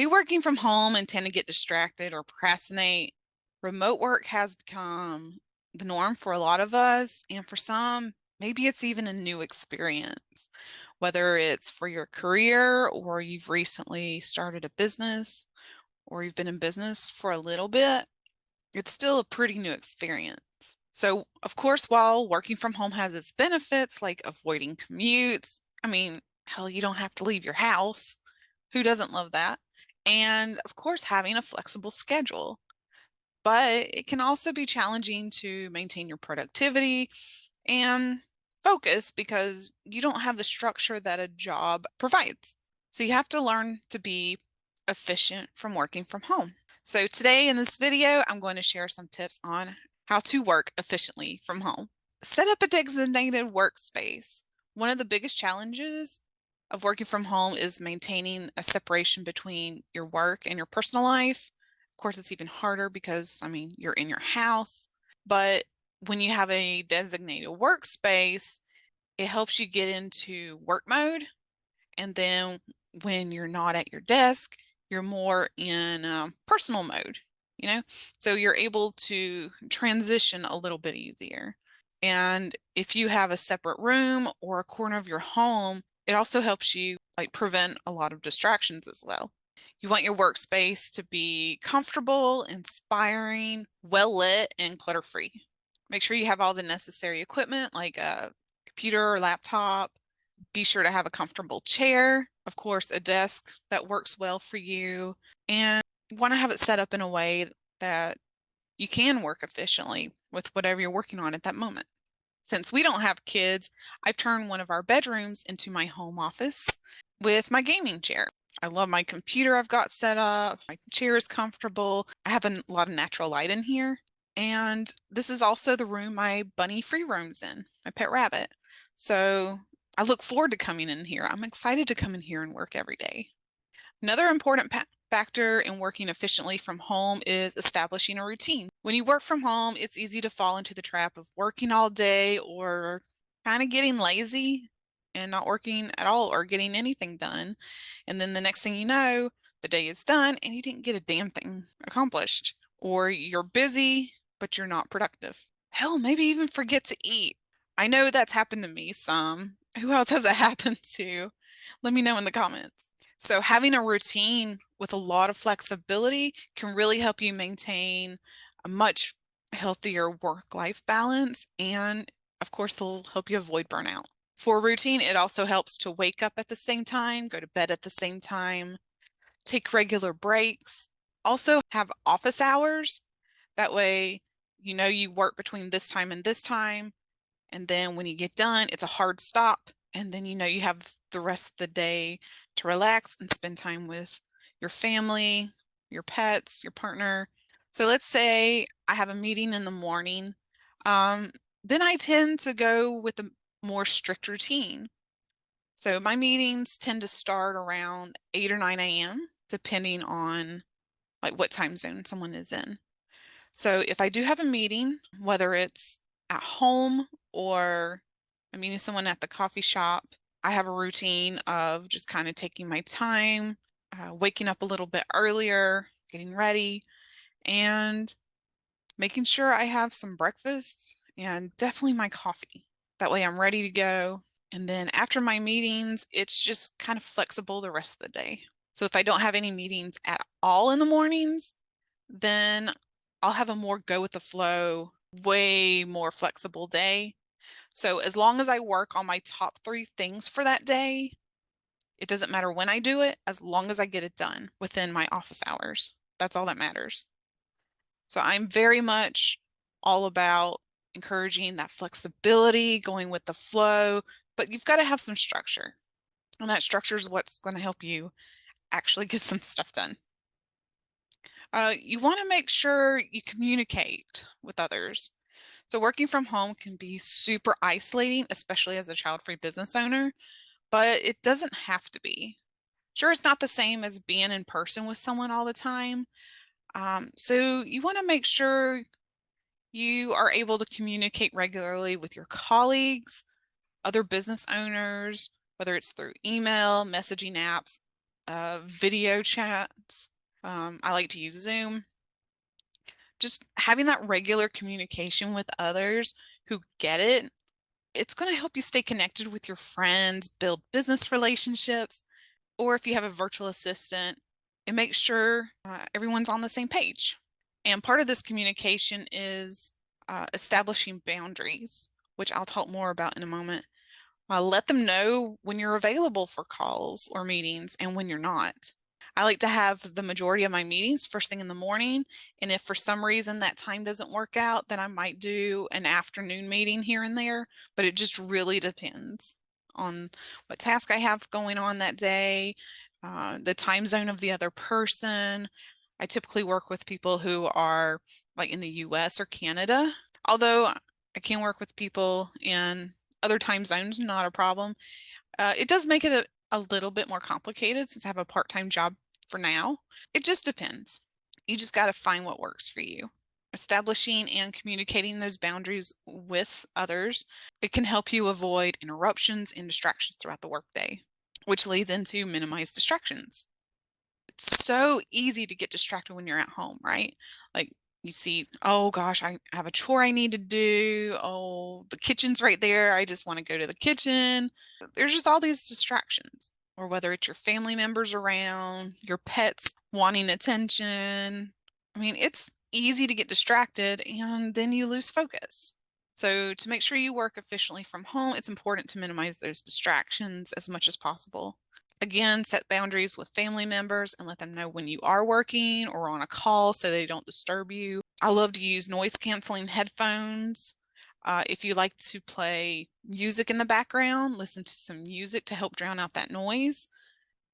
Are you working from home and tend to get distracted or procrastinate? Remote work has become the norm for a lot of us, and for some, maybe it's even a new experience. Whether it's for your career or you've recently started a business or you've been in business for a little bit, it's still a pretty new experience. So, of course, while working from home has its benefits like avoiding commutes, hell, you don't have to leave your house. Who doesn't love that? And of course, having a flexible schedule. But it can also be challenging to maintain your productivity and focus because you don't have the structure that a job provides. So you have to learn to be efficient from working from home. So today in this video, I'm going to share some tips on how to work efficiently from home. Set up a designated workspace. One of the biggest challenges of working from home is maintaining a separation between your work and your personal life. Of course, it's even harder because, you're in your house, but when you have a designated workspace, it helps you get into work mode. And then when you're not at your desk, you're more in personal mode, you know? So you're able to transition a little bit easier. And if you have a separate room or a corner of your home, it also helps you prevent a lot of distractions as well. You want your workspace to be comfortable, inspiring, well lit, and clutter-free. Make sure you have all the necessary equipment like a computer or laptop. Be sure to have a comfortable chair, of course, a desk that works well for you, and you want to have it set up in a way that you can work efficiently with whatever you're working on at that moment. Since we don't have kids, I've turned one of our bedrooms into my home office with my gaming chair. I love my computer I've got set up. My chair is comfortable. I have a lot of natural light in here. And this is also the room my bunny free roams in, my pet rabbit. So I look forward to coming in here. I'm excited to come in here and work every day. Another important factor in working efficiently from home is establishing a routine. When you work from home, it's easy to fall into the trap of working all day or kind of getting lazy and not working at all or getting anything done. And then the next thing you know, the day is done and you didn't get a damn thing accomplished. Or you're busy, but you're not productive. Hell, maybe even forget to eat. I know that's happened to me some. Who else has it happened to? Let me know in the comments. So having a routine with a lot of flexibility can really help you maintain a much healthier work-life balance, and of course, it'll help you avoid burnout. For a routine, it also helps to wake up at the same time, go to bed at the same time, take regular breaks. Also have office hours. That way, you work between this time and this time, and then when you get done, it's a hard stop. And then you have the rest of the day to relax and spend time with your family, your pets, your partner. So let's say I have a meeting in the morning. Um, then I tend to go with a more strict routine. So my meetings tend to start around 8 or 9 a.m., depending on what time zone someone is in. So if I do have a meeting, whether it's at home or I'm meeting someone at the coffee shop, I have a routine of just kind of taking my time, waking up a little bit earlier, getting ready, and making sure I have some breakfast and definitely my coffee. That way I'm ready to go. And then after my meetings, it's just kind of flexible the rest of the day. So if I don't have any meetings at all in the mornings, then I'll have a more go with the flow, way more flexible day. So as long as I work on my top 3 things for that day, it doesn't matter when I do it, as long as I get it done within my office hours. That's all that matters. So I'm very much all about encouraging that flexibility, going with the flow, but you've got to have some structure. And that structure is what's going to help you actually get some stuff done. You want to make sure you communicate with others. So working from home can be super isolating, especially as a child-free business owner, but it doesn't have to be. Sure, it's not the same as being in person with someone all the time. So you want to make sure you are able to communicate regularly with your colleagues, other business owners, whether it's through email, messaging apps, video chats, I like to use Zoom. Just having that regular communication with others who get it, it's going to help you stay connected with your friends, build business relationships, or if you have a virtual assistant, it makes sure everyone's on the same page. And part of this communication is establishing boundaries, which I'll talk more about in a moment. Let them know when you're available for calls or meetings and when you're not. I like to have the majority of my meetings first thing in the morning. And if for some reason that time doesn't work out, then I might do an afternoon meeting here and there. But it just really depends on what task I have going on that day, the time zone of the other person. I typically work with people who are like in the US or Canada, although I can work with people in other time zones, not a problem. It does make it a little bit more complicated since I have a part-time job for now. It just depends. You just got to find what works for you. Establishing and communicating those boundaries with others, it can help you avoid interruptions and distractions throughout the workday, which leads into minimize distractions. It's so easy to get distracted when you're at home, right? Like you see, oh gosh, I have a chore I need to do. Oh, the kitchen's right there. I just want to go to the kitchen. There's just all these distractions. Or whether it's your family members around, your pets wanting attention. I mean, it's easy to get distracted and then you lose focus. So, to make sure you work efficiently from home, it's important to minimize those distractions as much as possible. Again, set boundaries with family members and let them know when you are working or on a call so they don't disturb you. I love to use noise canceling headphones. If you like to play music in the background, listen to some music to help drown out that noise.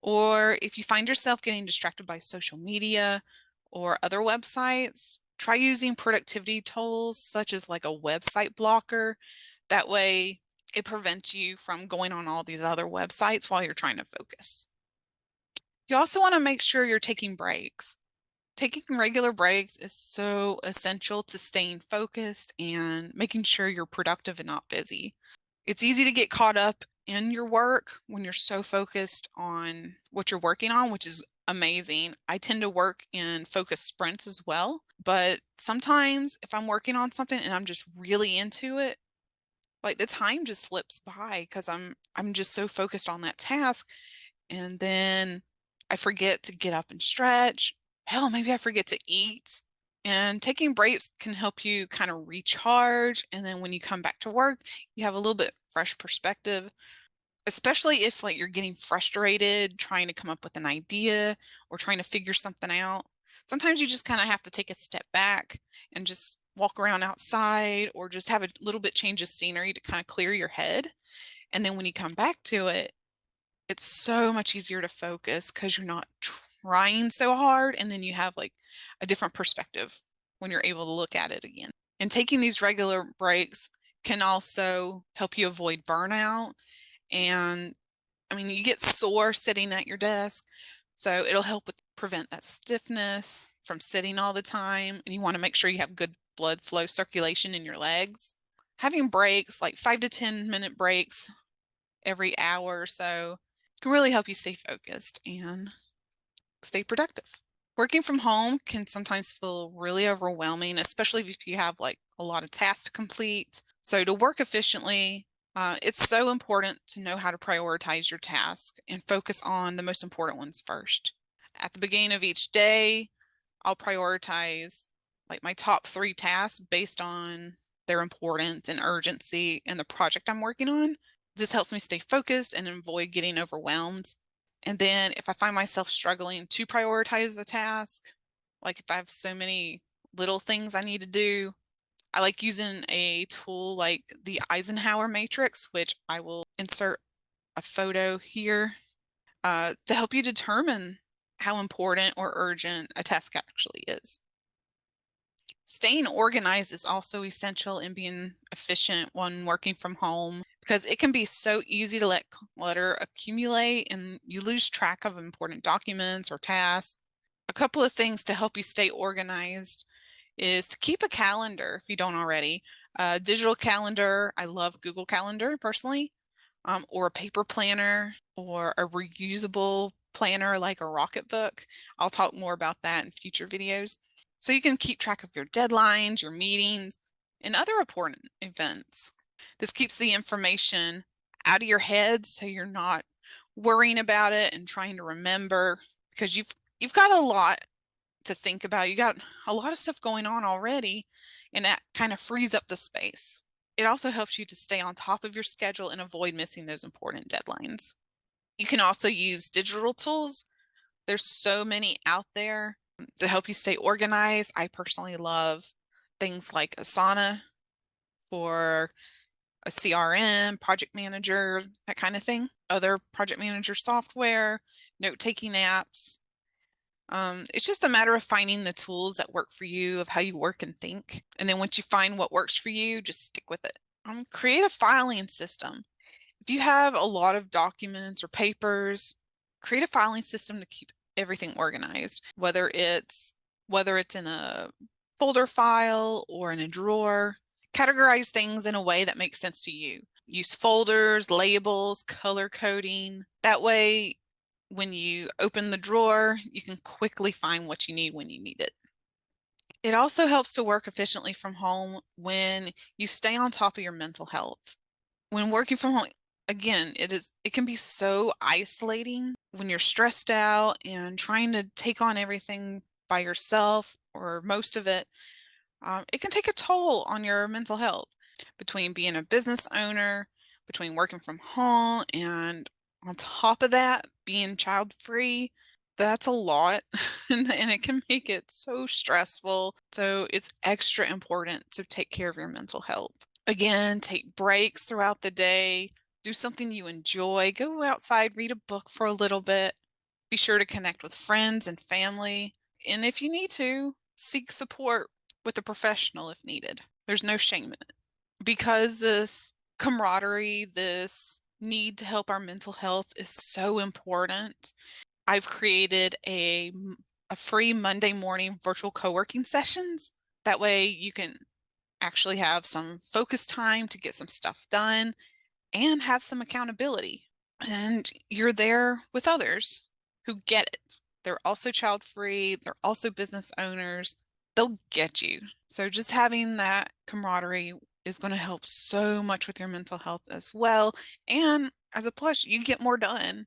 Or if you find yourself getting distracted by social media or other websites, try using productivity tools such as like a website blocker. That way, it prevents you from going on all these other websites while you're trying to focus. You also want to make sure you're taking breaks. Taking regular breaks is so essential to staying focused and making sure you're productive and not busy. It's easy to get caught up in your work when you're so focused on what you're working on, which is amazing. I tend to work in focus sprints as well, but sometimes if I'm working on something and I'm just really into it, like the time just slips by because I'm just so focused on that task, and then I forget to get up and stretch. Hell, maybe I forget to eat. And taking breaks can help you kind of recharge. And then when you come back to work, you have a little bit fresh perspective, especially if like you're getting frustrated trying to come up with an idea or trying to figure something out. Sometimes you just kind of have to take a step back and just walk around outside or just have a little bit change of scenery to kind of clear your head. And then when you come back to it, it's so much easier to focus because you're not trying so hard, and then you have like a different perspective when you're able to look at it again. And taking these regular breaks can also help you avoid burnout. And I mean, you get sore sitting at your desk, so it'll help with prevent that stiffness from sitting all the time. And you want to make sure you have good blood flow circulation in your legs. Having breaks, like 5 to 10 minute breaks every hour or so, can really help you stay focused and stay productive. Working from home can sometimes feel really overwhelming, especially if you have like a lot of tasks to complete. So to work efficiently, it's so important to know how to prioritize your task and focus on the most important ones first. At the beginning of each day, I'll prioritize like my top 3 tasks based on their importance and urgency and the project I'm working on. This helps me stay focused and avoid getting overwhelmed. And then if I find myself struggling to prioritize a task, like if I have so many little things I need to do, I like using a tool like the Eisenhower matrix, which I will insert a photo here to help you determine how important or urgent a task actually is. Staying organized is also essential in being efficient when working from home because it can be so easy to let clutter accumulate and you lose track of important documents or tasks. A couple of things to help you stay organized is to keep a calendar if you don't already. A digital calendar, I love Google Calendar personally, or a paper planner or a reusable planner like a Rocket Book. I'll talk more about that in future videos. So you can keep track of your deadlines, your meetings, and other important events. This keeps the information out of your head so you're not worrying about it and trying to remember, because you've got a lot to think about. You got a lot of stuff going on already, and that kind of frees up the space. It also helps you to stay on top of your schedule and avoid missing those important deadlines. You can also use digital tools. There's so many out there to help you stay organized. I personally love things like Asana for a CRM, project manager, that kind of thing. Other project manager software, note-taking apps. It's just a matter of finding the tools that work for you, of how you work and think. And then once you find what works for you, just stick with it. Create a filing system. If you have a lot of documents or papers, create a filing system to keep everything organized, whether it's in a folder file or in a drawer. Categorize things in a way that makes sense to you. Use folders, labels, color coding. That way, when you open the drawer, you can quickly find what you need when you need it. It also helps to work efficiently from home when you stay on top of your mental health. When working from home, again, it can be so isolating when you're stressed out and trying to take on everything by yourself, or most of it. It can take a toll on your mental health. Between being a business owner, between working from home, and on top of that, being child free, that's a lot. And it can make it so stressful. So it's extra important to take care of your mental health. Again, take breaks throughout the day. Do something you enjoy. Go outside, read a book for a little bit. Be sure to connect with friends and family. And if you need to, seek support with a professional if needed. There's no shame in it. Because this camaraderie, this need to help our mental health is so important, I've created a free Monday morning virtual co-working sessions. That way you can actually have some focus time to get some stuff done and have some accountability. And you're there with others who get it. They're also child free, they're also business owners. They'll get you. So just having that camaraderie is going to help so much with your mental health as well. And as a plus, you get more done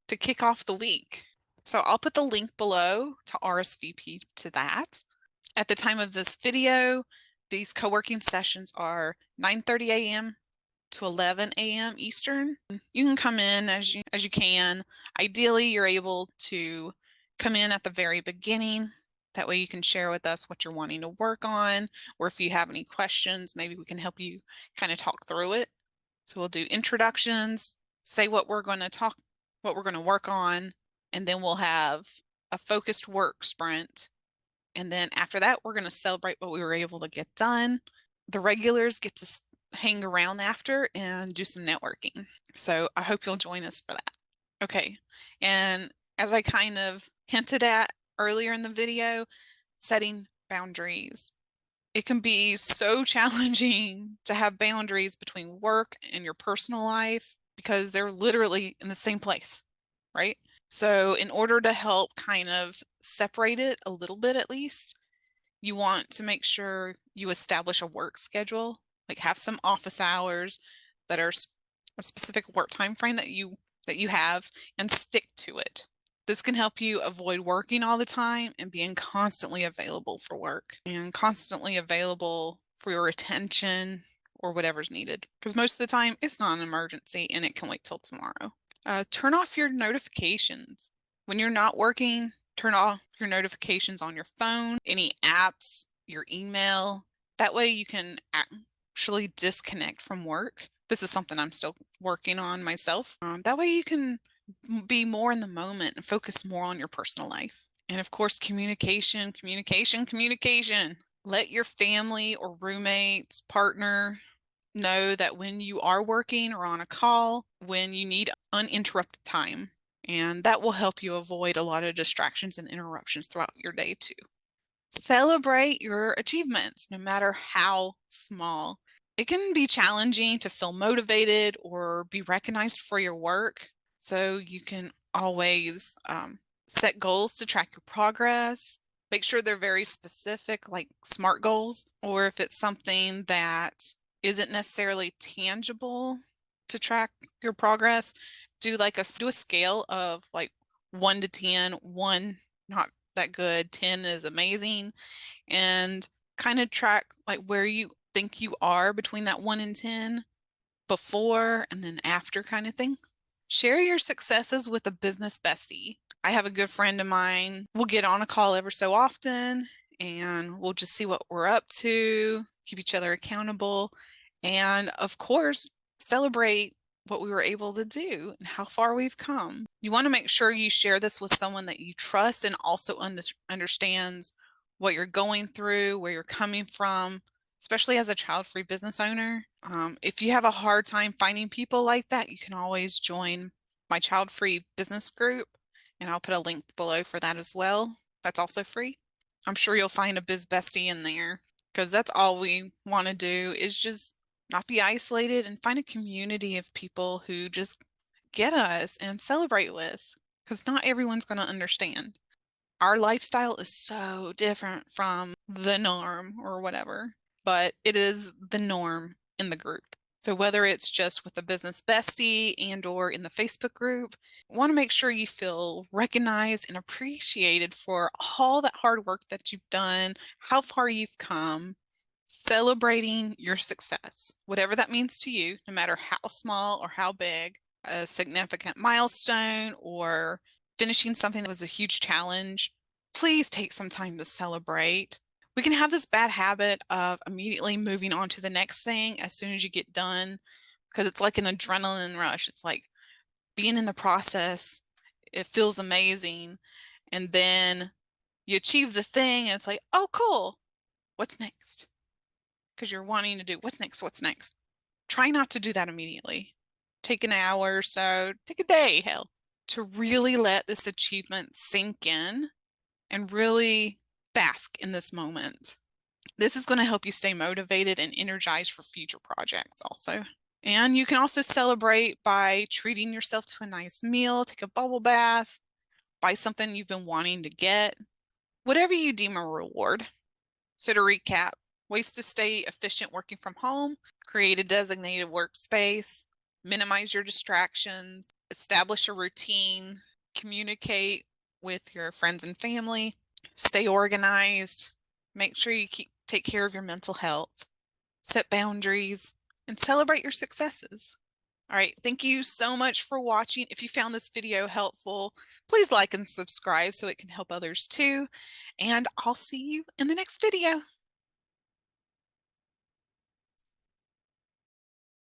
to kick off the week. So I'll put the link below to RSVP to that. At the time of this video, these co-working sessions are 9:30 a.m. to 11 a.m. Eastern. You can come in as you can. Ideally, you're able to come in at the very beginning. That way you can share with us what you're wanting to work on, or if you have any questions, maybe we can help you kind of talk through it. So we'll do introductions, say what we're going to work on, and then we'll have a focused work sprint. And then after that, we're going to celebrate what we were able to get done. The regulars get to hang around after and do some networking. So I hope you'll join us for that. Okay, and as I kind of hinted at earlier in the video, setting boundaries. It can be so challenging to have boundaries between work and your personal life because they're literally in the same place, right? So in order to help kind of separate it a little bit at least, you want to make sure you establish a work schedule, like have some office hours that are a specific work time frame that you have, and stick to it. This can help you avoid working all the time and being constantly available for work and constantly available for your attention or whatever's needed. Because most of the time it's not an emergency and it can wait till tomorrow. Turn off your notifications. When you're not working, turn off your notifications on your phone, any apps, your email. That way you can actually disconnect from work. This is something I'm still working on myself. That way you can be more in the moment and focus more on your personal life. And of course, communication. Let your family or roommates, partner know that when you are working or on a call, when you need uninterrupted time. And that will help you avoid a lot of distractions and interruptions throughout your day too. Celebrate your achievements, no matter how small. It can be challenging to feel motivated or be recognized for your work. So you can always set goals to track your progress. Make sure they're very specific, like SMART goals, or if it's something that isn't necessarily tangible to track your progress, do a scale of like 1 to 10, 1 not that good, 10 is amazing, and kind of track like where you think you are between that 1 and 10, before and then after kind of thing. Share your successes with a business bestie. I have a good friend of mine. We'll get on a call ever so often and we'll just see what we're up to, keep each other accountable, and of course, celebrate what we were able to do and how far we've come. You want to make sure you share this with someone that you trust and also understands what you're going through, where you're coming from, especially as a child-free business owner. If you have a hard time finding people like that, you can always join my child-free business group, and I'll put a link below for that as well. That's also free. I'm sure you'll find a biz bestie in there, because that's all we want to do is just not be isolated and find a community of people who just get us and celebrate with, because not everyone's going to understand. Our lifestyle is so different from the norm or whatever, but it is the norm in the group. So whether it's just with a business bestie and or in the Facebook group, want to make sure you feel recognized and appreciated for all that hard work that you've done, how far you've come, celebrating your success, whatever that means to you, no matter how small or how big, a significant milestone or finishing something that was a huge challenge. Please take some time to celebrate. We can have this bad habit of immediately moving on to the next thing as soon as you get done, because it's like an adrenaline rush. It's like being in the process. It feels amazing. And then you achieve the thing and it's like, oh, cool. What's next? Because you're wanting to do what's next? What's next? Try not to do that immediately. Take an hour or so, take a day, hell, to really let this achievement sink in and really bask in this moment. This is going to help you stay motivated and energized for future projects also. And you can also celebrate by treating yourself to a nice meal, take a bubble bath, buy something you've been wanting to get, whatever you deem a reward. So to recap, ways to stay efficient working from home: create a designated workspace, minimize your distractions, establish a routine, communicate with your friends and family, stay organized, make sure you take care of your mental health, set boundaries, and celebrate your successes. All right, thank you so much for watching. If you found this video helpful, please like and subscribe so it can help others too. And I'll see you in the next video.